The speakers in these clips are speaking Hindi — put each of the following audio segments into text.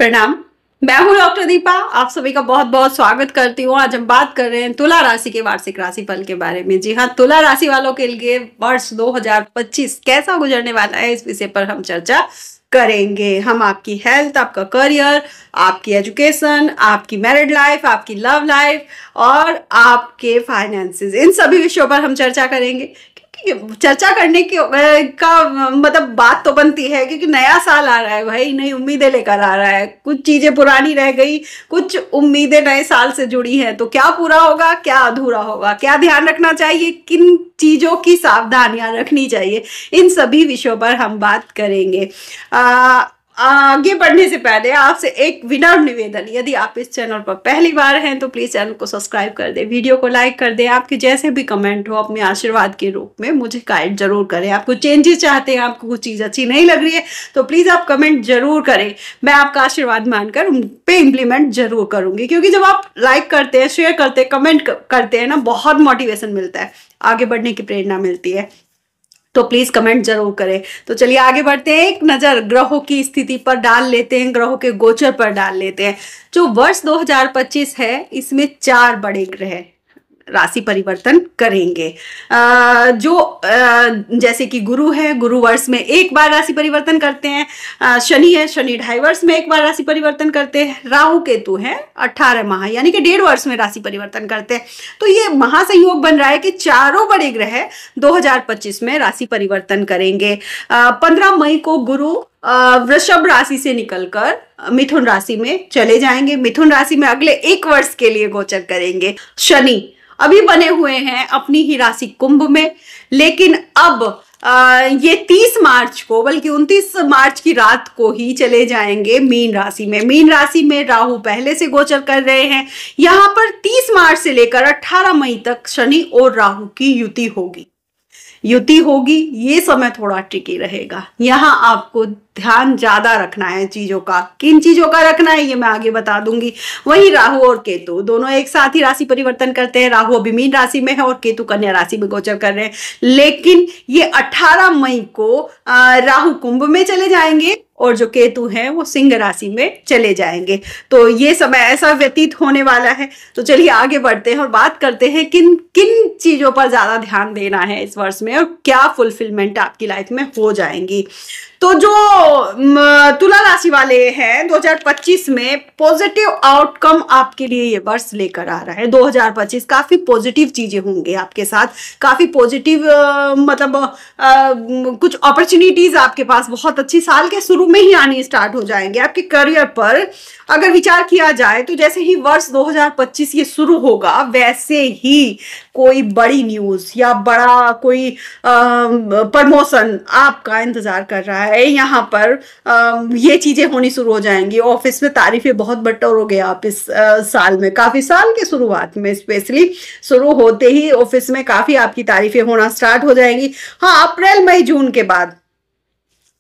प्रणाम। मैं हूँ डॉक्टर दीपा। आप सभी का बहुत बहुत स्वागत करती हूँ। आज हम बात कर रहे हैं तुला राशि के वार्षिक राशिफल के बारे में। जी हाँ, तुला राशि वालों के लिए वर्ष 2025 कैसा गुजरने वाला है, इस विषय पर हम चर्चा करेंगे। हम आपकी हेल्थ, आपका करियर, आपकी एजुकेशन, आपकी मैरिड लाइफ, आपकी लव लाइफ और आपके फाइनेंसेस, इन सभी विषयों पर हम चर्चा करेंगे। चर्चा करने की का मतलब बात तो बनती है क्योंकि नया साल आ रहा है भाई, नई उम्मीदें लेकर आ रहा है। कुछ चीजें पुरानी रह गई, कुछ उम्मीदें नए साल से जुड़ी हैं, तो क्या पूरा होगा, क्या अधूरा होगा, क्या ध्यान रखना चाहिए, किन चीजों की सावधानियां रखनी चाहिए, इन सभी विषयों पर हम बात करेंगे। आगे बढ़ने से पहले आपसे एक विनम्र निवेदन, यदि आप इस चैनल पर पहली बार हैं तो प्लीज चैनल को सब्सक्राइब कर दें, वीडियो को लाइक कर दें। आपके जैसे भी कमेंट हो अपने आशीर्वाद के रूप में मुझे गाइड जरूर करें। आपको चेंजेस चाहते हैं, आपको कुछ चीज अच्छी नहीं लग रही है तो प्लीज आप कमेंट जरूर करें। मैं आपका आशीर्वाद मानकर उन पे इम्प्लीमेंट जरूर करूंगी, क्योंकि जब आप लाइक करते हैं, शेयर करते हैं, कमेंट करते हैं ना, बहुत मोटिवेशन मिलता है, आगे बढ़ने की प्रेरणा मिलती है। तो प्लीज कमेंट जरूर करें। तो चलिए आगे बढ़ते हैं। एक नजर ग्रहों की स्थिति पर डाल लेते हैं, ग्रहों के गोचर पर डाल लेते हैं। जो वर्ष 2025 है, इसमें 4 बड़े ग्रह राशि परिवर्तन करेंगे। जैसे कि गुरु है, गुरु वर्ष में एक बार राशि परिवर्तन करते हैं। शनि है, शनि 2.5 वर्ष में एक बार राशि परिवर्तन करते हैं। राहु केतु है 18 माह यानी कि 1.5 वर्ष में राशि परिवर्तन करते हैं। तो ये महासंयोग बन रहा है कि चारों बड़े ग्रह 2025 में राशि परिवर्तन करेंगे। 15 मई को गुरु वृषभ राशि से निकलकर मिथुन राशि में चले जाएंगे। मिथुन राशि में अगले 1 वर्ष के लिए गोचर करेंगे। शनि अभी बने हुए हैं अपनी ही राशि कुंभ में, लेकिन अब ये 30 मार्च को, बल्कि 29 मार्च की रात को ही चले जाएंगे मीन राशि में। मीन राशि में राहु पहले से गोचर कर रहे हैं। यहाँ पर 30 मार्च से लेकर 18 मई तक शनि और राहु की युति होगी। ये समय थोड़ा ट्रिकी रहेगा। यहाँ आपको ध्यान ज्यादा रखना है चीजों का। किन चीजों का रखना है ये मैं आगे बता दूंगी। वही राहु और केतु दोनों एक साथ ही राशि परिवर्तन करते हैं। राहु अभी मीन राशि में है और केतु कन्या राशि में गोचर कर रहे हैं, लेकिन ये 18 मई को राहु कुंभ में चले जाएंगे और जो केतु है वो सिंह राशि में चले जाएंगे। तो ये समय ऐसा व्यतीत होने वाला है। तो चलिए आगे बढ़ते हैं और बात करते हैं किन किन चीजों पर ज्यादा ध्यान देना है इस वर्ष में और क्या फुलफिलमेंट आपकी लाइफ में हो जाएंगी। तो जो तुला राशि वाले हैं, 2025 में पॉजिटिव आउटकम आपके लिए ये वर्ष लेकर आ रहा है। 2025 काफी पॉजिटिव चीजें होंगे आपके साथ, काफी पॉजिटिव कुछ अपॉर्चुनिटीज आपके पास बहुत अच्छी साल के शुरू में ही आनी स्टार्ट हो जाएंगे। आपके करियर पर अगर विचार किया जाए तो जैसे ही वर्ष 2025 ये शुरू होगा, वैसे ही कोई बड़ी न्यूज या बड़ा कोई प्रमोशन आपका इंतजार कर रहा है। यहाँ पर ये चीजें होनी शुरू हो जाएंगी। ऑफिस में तारीफें बहुत बटोरोगे आप इस साल में। काफी साल के शुरुआत में स्पेशली शुरू होते ही ऑफिस में काफी आपकी तारीफें होना स्टार्ट हो जाएंगी। हाँ, अप्रैल मई जून के बाद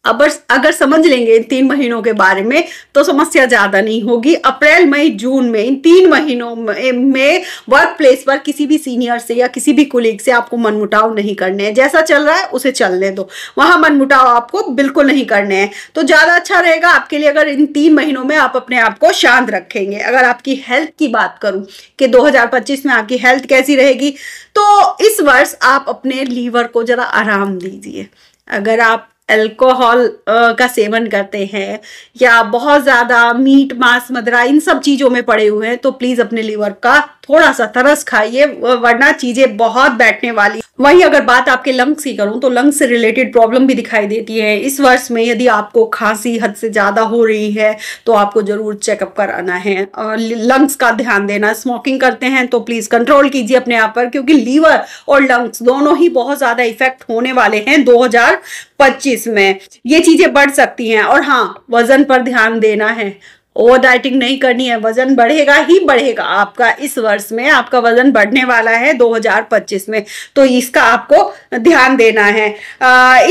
अब अगर समझ लेंगे इन 3 महीनों के बारे में तो समस्या ज्यादा नहीं होगी। अप्रैल मई जून में, इन 3 महीनों में वर्क प्लेस पर किसी भी सीनियर से या किसी भी कुलीग से आपको मनमुटाव नहीं करने हैं। जैसा चल रहा है उसे चलने दो, वहां मनमुटाव आपको बिल्कुल नहीं करने हैं। तो ज्यादा अच्छा रहेगा आपके लिए अगर इन 3 महीनों में आप अपने आप को शांत रखेंगे। अगर आपकी हेल्थ की बात करूं कि 2025 में आपकी हेल्थ कैसी रहेगी, तो इस वर्ष आप अपने लीवर को जरा आराम दीजिए। अगर आप अल्कोहल का सेवन करते हैं या बहुत ज्यादा मीट, मांस, मदिरा इन सब चीजों में पड़े हुए हैं, तो प्लीज अपने लीवर का थोड़ा सा तरस खाइए, वरना चीजें बहुत बैठने वाली। वहीं अगर बात आपके लंग्स की करूं तो लंग्स से रिलेटेड प्रॉब्लम भी दिखाई देती है इस वर्ष में। यदि आपको खांसी हद से ज्यादा हो रही है तो आपको जरूर चेकअप कराना है और लंग्स का ध्यान देना। स्मोकिंग करते हैं तो प्लीज कंट्रोल कीजिए अपने आप पर, क्योंकि लीवर और लंग्स दोनों ही बहुत ज्यादा इफेक्ट होने वाले हैं 2025 में। ये चीजें बढ़ सकती हैं। और हाँ, वजन पर ध्यान देना है, ओवर डाइटिंग नहीं करनी है। वजन बढ़ेगा ही बढ़ेगा आपका। इस वर्ष में आपका वजन बढ़ने वाला है 2025 में, तो इसका आपको ध्यान देना है।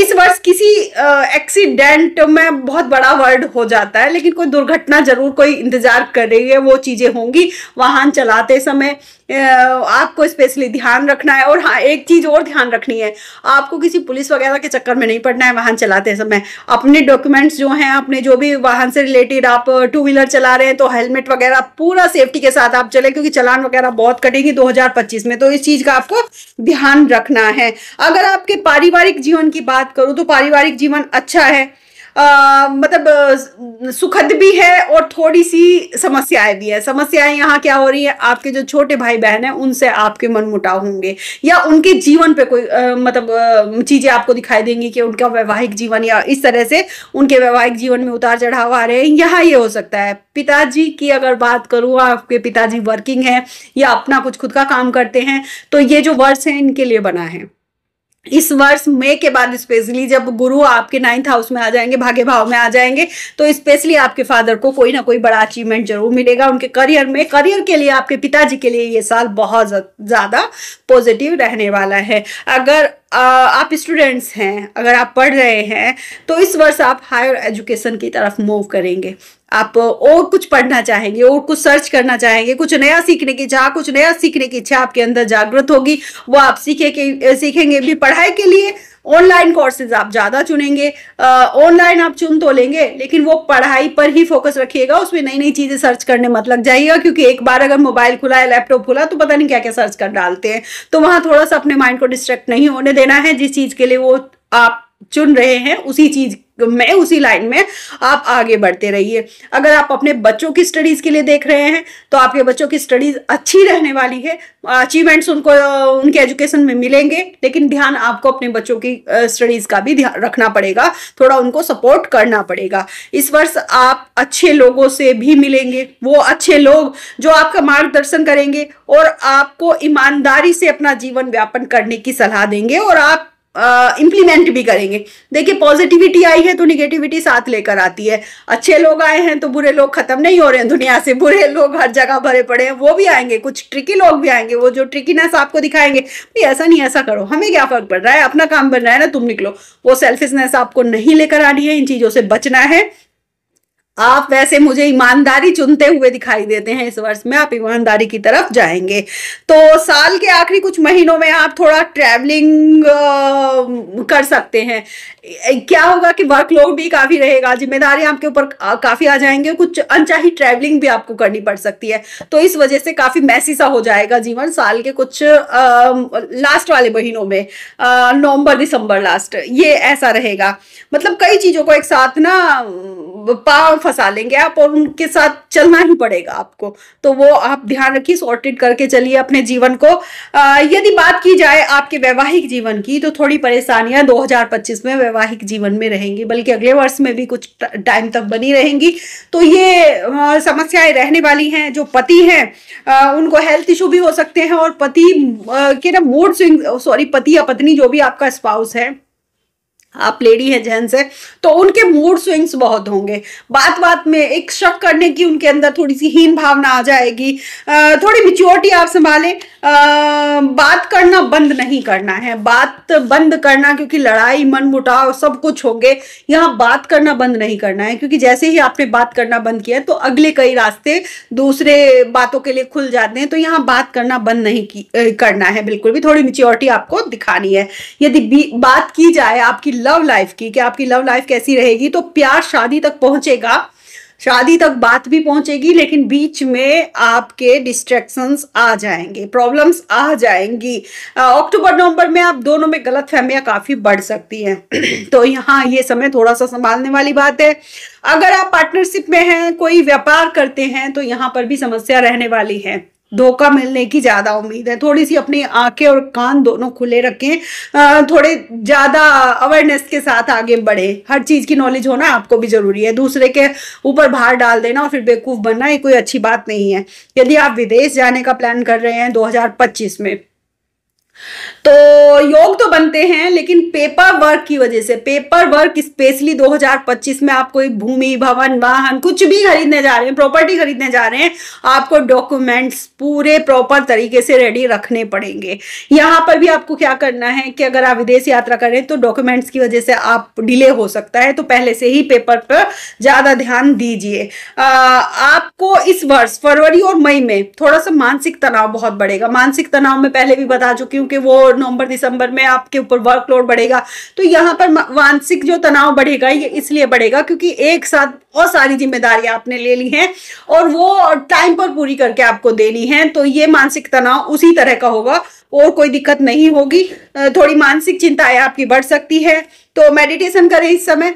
इस वर्ष किसी एक्सीडेंट में बहुत बड़ा वर्ड हो जाता है, लेकिन कोई दुर्घटना जरूर कोई इंतजार कर रही है, वो चीजें होंगी। वाहन चलाते समय आपको स्पेशली ध्यान रखना है। और हाँ, एक चीज और ध्यान रखनी है, आपको किसी पुलिस वगैरह के चक्कर में नहीं पड़ना है वाहन चलाते समय। अपने डॉक्यूमेंट्स जो हैं, अपने जो भी वाहन से रिलेटेड, आप टू व्हीलर चला रहे हैं तो हेलमेट वगैरह पूरा सेफ्टी के साथ आप चले, क्योंकि चालान वगैरह बहुत कटेगी 2025 में, तो इस चीज का आपको ध्यान रखना है। अगर आपके पारिवारिक जीवन की बात करूं तो पारिवारिक जीवन अच्छा है, मतलब सुखद भी है और थोड़ी सी समस्याएं भी है। समस्याएं यहाँ क्या हो रही है, आपके जो छोटे भाई बहन है उनसे आपके मनमुटाव होंगे, या उनके जीवन पे कोई मतलब चीजें आपको दिखाई देंगी कि उनका वैवाहिक जीवन या इस तरह से उनके वैवाहिक जीवन में उतार चढ़ाव आ रहे हैं। यहाँ ये हो सकता है। पिताजी की अगर बात करूँ, आपके पिताजी वर्किंग है या अपना कुछ खुद का काम करते हैं, तो ये जो वर्ष है इनके लिए बना है। इस वर्ष मई के बाद स्पेशली जब गुरु आपके 9th हाउस में आ जाएंगे, भाग्य भाव में आ जाएंगे, तो स्पेशली आपके फादर को कोई ना कोई बड़ा अचीवमेंट जरूर मिलेगा उनके करियर में। करियर के लिए आपके पिताजी के लिए ये साल बहुत ज्यादा पॉजिटिव रहने वाला है। अगर आप स्टूडेंट्स हैं, अगर आप पढ़ रहे हैं, तो इस वर्ष आप हायर एजुकेशन की तरफ मूव करेंगे। आप और कुछ पढ़ना चाहेंगे और कुछ सर्च करना चाहेंगे, कुछ नया सीखने की चाह, कुछ नया सीखने की इच्छा आपके अंदर जागृत होगी, वो आप सीखेंगे भी। पढ़ाई के लिए ऑनलाइन कोर्सेज आप ज़्यादा चुनेंगे। ऑनलाइन आप चुन तो लेंगे, लेकिन वो पढ़ाई पर ही फोकस रखिएगा, उसमें नई नई चीज़ें सर्च करने मत लग जाइएगा, क्योंकि एक बार अगर मोबाइल खुला है, लैपटॉप खुला, तो पता नहीं क्या क्या सर्च कर डालते हैं। तो वहाँ थोड़ा सा अपने माइंड को डिस्ट्रैक्ट नहीं होने देना है। जिस चीज़ के लिए वो आप चुन रहे हैं उसी चीज में, उसी लाइन में आप आगे बढ़ते रहिए। अगर आप अपने बच्चों की स्टडीज के लिए देख रहे हैं, तो आपके बच्चों की स्टडीज अच्छी रहने वाली है। अचीवमेंट्स उनको उनके एजुकेशन में मिलेंगे, लेकिन ध्यान आपको अपने बच्चों की स्टडीज का भी ध्यान रखना पड़ेगा, थोड़ा उनको सपोर्ट करना पड़ेगा। इस वर्ष आप अच्छे लोगों से भी मिलेंगे, वो अच्छे लोग जो आपका मार्गदर्शन करेंगे और आपको ईमानदारी से अपना जीवन व्यापन करने की सलाह देंगे, और आप इम्प्लीमेंट भी करेंगे। देखिए, पॉजिटिविटी आई है तो निगेटिविटी साथ लेकर आती है। अच्छे लोग आए हैं तो बुरे लोग खत्म नहीं हो रहे हैं दुनिया से, बुरे लोग हर जगह भरे पड़े हैं, वो भी आएंगे। कुछ ट्रिकी लोग भी आएंगे, वो जो ट्रिकीनेस आपको दिखाएंगे, भाई ऐसा नहीं ऐसा करो, हमें क्या फर्क पड़ रहा है, अपना काम बन रहा है ना, तुम निकलो। वो सेल्फिशनेस आपको नहीं लेकर आनी है, इन चीजों से बचना है। आप वैसे मुझे ईमानदारी चुनते हुए दिखाई देते हैं, इस वर्ष में आप ईमानदारी की तरफ जाएंगे। तो साल के आखिरी कुछ महीनों में आप थोड़ा ट्रैवलिंग कर सकते हैं। क्या होगा कि वर्कलोड भी काफी रहेगा, जिम्मेदारी आपके ऊपर काफी आ जाएंगे, कुछ अनचाही ट्रैवलिंग भी आपको करनी पड़ सकती है। तो इस वजह से काफी मैसी सा हो जाएगा जीवन साल के कुछ लास्ट वाले महीनों में, नवंबर दिसंबर लास्ट, ये ऐसा रहेगा। मतलब कई चीजों को एक साथ ना पांव फंसा लेंगे आप, और उनके साथ चलना ही पड़ेगा आपको। तो वो आप ध्यान रखिए, सॉर्टेड करके चलिए अपने जीवन को। यदि बात की जाए आपके वैवाहिक जीवन की, तो थोड़ी परेशानियां 2025 में वैवाहिक जीवन में रहेंगी, बल्कि अगले वर्ष में भी कुछ टाइम तक बनी रहेंगी। तो ये समस्याएं रहने वाली हैं। जो पति हैं उनको हेल्थ इशू भी हो सकते हैं, और पति के ना मूड स्विंग, सॉरी, पति या पत्नी जो भी आपका स्पाउस है, आप लेडी है, जेंट्स है, तो उनके मूड स्विंग्स बहुत होंगे। बात बात में एक शक करने की उनके अंदर थोड़ी सी हीन भावना आ जाएगी। थोड़ी मैच्योरिटी आप संभालें। बात करना बंद नहीं करना है, बात बंद करना, क्योंकि लड़ाई मनमुटाव सब कुछ होंगे। यहाँ बात करना बंद नहीं करना है, क्योंकि जैसे ही आपने बात करना बंद किया तो अगले कई रास्ते दूसरे बातों के लिए खुल जाते हैं। तो यहाँ बात करना बंद नहीं करना है, बिल्कुल भी। थोड़ी मैच्योरिटी आपको दिखानी है। यदि बात की जाए आपकी लव लाइफ की, कि आपकी लव लाइफ कैसी रहेगी, तो प्यार शादी तक पहुंचेगा, शादी तक बात भी पहुंचेगी, लेकिन बीच में आपके डिस्ट्रैक्शंस आ जाएंगे, प्रॉब्लम्स आ जाएंगी। अक्टूबर नवंबर में आप दोनों में गलतफहमियां काफी बढ़ सकती हैं। तो यहाँ ये समय थोड़ा सा संभालने वाली बात है। अगर आप पार्टनरशिप में हैं, कोई व्यापार करते हैं, तो यहाँ पर भी समस्या रहने वाली है। धोखा मिलने की ज्यादा उम्मीद है। थोड़ी सी अपनी आंखें और कान दोनों खुले रखें, थोड़े ज्यादा अवेयरनेस के साथ आगे बढ़े। हर चीज की नॉलेज होना आपको भी जरूरी है। दूसरे के ऊपर भार डाल देना और फिर बेवकूफ बनना, ये कोई अच्छी बात नहीं है। यदि आप विदेश जाने का प्लान कर रहे हैं 2025 में, तो योग तो बनते हैं, लेकिन पेपर वर्क की वजह से, पेपर वर्क स्पेशली 2025 में आप कोई भूमि, भवन, वाहन कुछ भी खरीदने जा रहे हैं, प्रॉपर्टी खरीदने जा रहे हैं, आपको डॉक्यूमेंट्स पूरे प्रॉपर तरीके से रेडी रखने पड़ेंगे। यहाँ पर भी आपको क्या करना है कि अगर आप विदेश यात्रा करें तो डॉक्यूमेंट्स की वजह से आप डिले हो सकता है, तो पहले से ही पेपर पर ज्यादा ध्यान दीजिए। आपको इस वर्ष फरवरी और मई में थोड़ा सा मानसिक तनाव बहुत बढ़ेगा। मानसिक तनाव में पहले भी बता चुकी हूँ कि वो नवंबर दिसंबर में आपके ऊपर वर्कलोड बढ़ेगा। तो यहाँ पर मानसिक जो तनाव बढ़ेगा ये इसलिए बढ़ेगा क्योंकि एक साथ बहुत सारी जिम्मेदारियां आपने ले ली हैं और वो टाइम पर पूरी करके आपको देनी है। तो ये मानसिक तनाव उसी तरह का होगा और कोई दिक्कत नहीं होगी। थोड़ी मानसिक चिंताएं आपकी बढ़ सकती है, तो मेडिटेशन करें इस समय,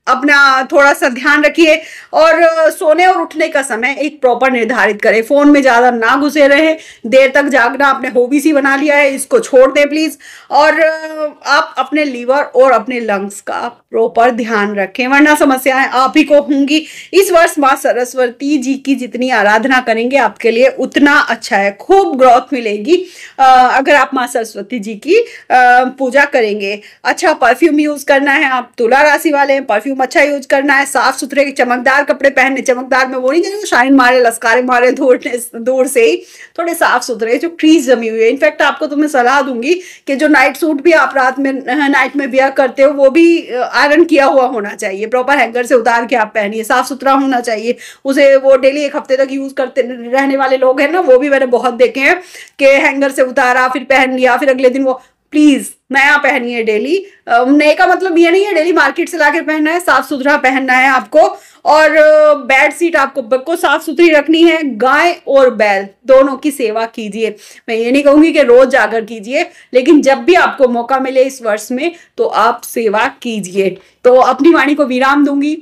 अपना थोड़ा सा ध्यान रखिए और सोने और उठने का समय एक प्रॉपर निर्धारित करें। फोन में ज्यादा ना घुसे रहे, देर तक जागना आपने हॉबी सी बना लिया है, इसको छोड़ दें प्लीज। और आप अपने लीवर और अपने लंग्स का प्रॉपर ध्यान रखें, वरना समस्याएं आप ही को होंगी। इस वर्ष माँ सरस्वती जी की जितनी आराधना करेंगे आपके लिए उतना अच्छा है, खूब ग्रोथ मिलेगी अगर आप माँ सरस्वती जी की पूजा करेंगे। अच्छा परफ्यूम यूज करना है, आप तुला राशि वाले हैं, परफ्यूम अच्छा यूज करना है, साफ सुथरे चमकदार कपड़े पहनने, चमकदार में वो नहीं करेंगे शाइन मारे लस्कारे मारे दूर से ही, थोड़े साफ सुथरे जो क्रीज जमी हुई है। इनफैक्ट आपको तो मैं सलाह दूंगी कि जो नाइट सूट भी आप रात में नाइट में वियर करते हो वो भी आयरन किया हुआ होना चाहिए, प्रॉपर हैंगर से उतार के आप पहनिए, साफ सुथरा होना चाहिए उसे। वो डेली 1 हफ्ते तक यूज करते रहने वाले लोग हैं ना, वो भी मैंने बहुत देखे हैं कि हैंगर से उतारा फिर पहन लिया फिर अगले दिन वो, प्लीज नया पहनिए डेली। नए का मतलब ये नहीं है डेली मार्केट से लाकर पहनना है, साफ सुथरा पहनना है आपको। और बेड शीट आपको साफ सुथरी रखनी है। गाय और बैल दोनों की सेवा कीजिए। मैं ये नहीं कहूंगी कि रोज जाकर कीजिए, लेकिन जब भी आपको मौका मिले इस वर्ष में तो आप सेवा कीजिए। तो अपनी वाणी को विराम दूंगी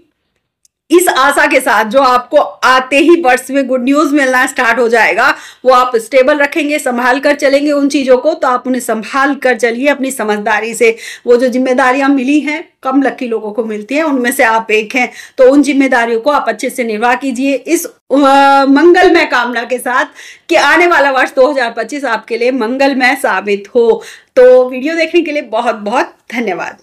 इस आशा के साथ जो आपको आते ही वर्ष में गुड न्यूज मिलना स्टार्ट हो जाएगा, वो आप स्टेबल रखेंगे, संभाल कर चलेंगे उन चीजों को। तो आप उन्हें संभाल कर चलिए अपनी समझदारी से। वो जो जिम्मेदारियां मिली हैं कम लकी लोगों को मिलती हैं, उनमें से आप एक हैं, तो उन जिम्मेदारियों को आप अच्छे से निर्वाह कीजिए इस मंगलमय कामना के साथ कि आने वाला वर्ष 2025 आपके लिए मंगलमय साबित हो। तो वीडियो देखने के लिए बहुत बहुत धन्यवाद।